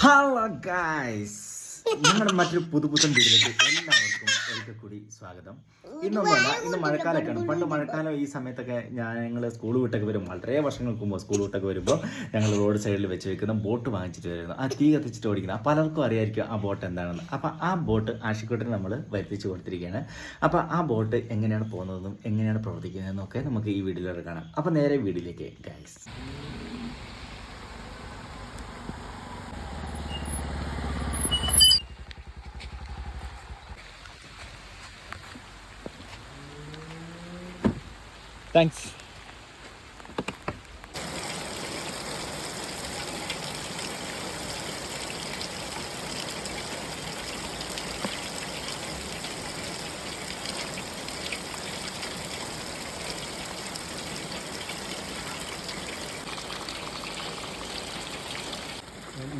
Hello guys, ഞങ്ങളുടെ മറ്റൊരു പുതുപുത്തൻ വീട്ടിലേക്ക് എല്ലാവർക്കും ഒരിക്കൽ കൂടി സ്വാഗതം. ഇന്ന് മഴക്കാലമൊക്കെയാണ്. പണ്ട് മഴക്കാലം ഈ സമയത്തൊക്കെ ഞങ്ങൾ സ്കൂൾ വിട്ടൊക്കെ വരും, വളരെ വർഷങ്ങൾക്ക് മുമ്പ് സ്കൂൾ വിട്ടൊക്കെ വരുമ്പോൾ ഞങ്ങൾ റോഡ് സൈഡിൽ വെച്ച് വെക്കുന്ന ബോട്ട് വാങ്ങിച്ചിട്ട് വരുന്നു. ആ തീ കത്തിച്ചിട്ട് ഓടിക്കുന്നത് പലർക്കും അറിയായിരിക്കും ആ ബോട്ട് എന്താണെന്ന്. അപ്പം ആ ബോട്ട് ആഷിക്കോട്ടിന് നമ്മൾ വരുത്തിച്ച് കൊടുത്തിരിക്കുകയാണ്. അപ്പം ആ ബോട്ട് എങ്ങനെയാണ് പോകുന്നതെന്നും എങ്ങനെയാണ് പ്രവർത്തിക്കുന്നതെന്നും ഒക്കെ നമുക്ക് ഈ വീഡിയോയിലൂടെ കാണാം. അപ്പം നേരെ വീഡിയോയിലേക്ക് ഗായ്സ്. താങ്ക്സ്.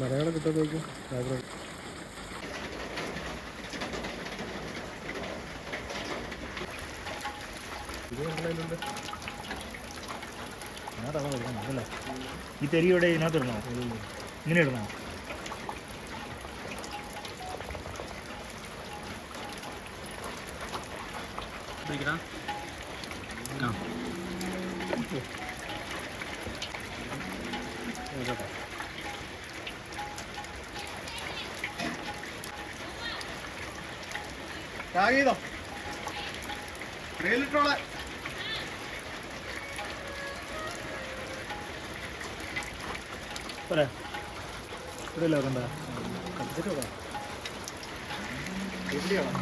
മലയാളം കിട്ടാൻ നോക്കും. ഈ തെരിയുടെ ഇതിനകത്ത് ഇടണോ? ഇങ്ങനെ ഇടണോ? കാഗീതോ റെയിലിട്ടോളെ പോരാ, ഇവിടെ ഇല്ല നോക്കണ്ട. എവിടെയാണോ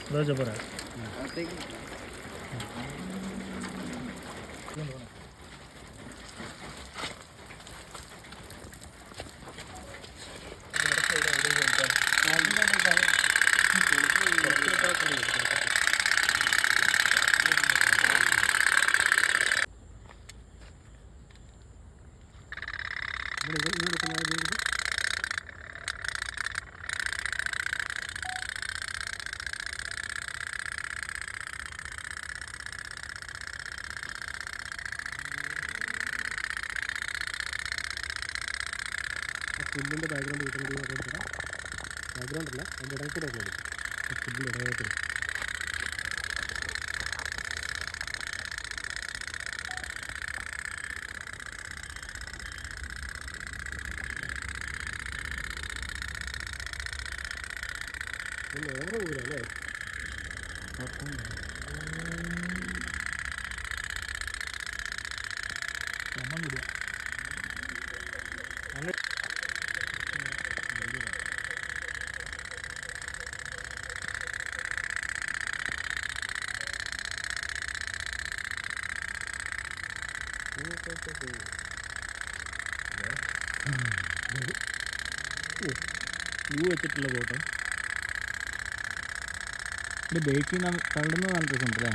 എന്താ വെച്ചാൽ പോരാ. പുല്ലിൻ്റെ ബാക്ക്ഗ്രൗണ്ട് കിട്ടുന്നത് ബാക്ക്ഗ്രൗണ്ട് അല്ല, അതിൻ്റെ ഇടയിൽ കൂടെ ഒക്കെ പുല്ലിൻ്റെ ഇടയിൽ വേറെ ഊരല്ലേ. വ്യൂ വെച്ചിട്ടുള്ള ബോട്ട്. ഇത് ബേക്കിൽ നിന്ന് തള്ളുന്നത് നല്ല രസമുണ്ടല്ലേ.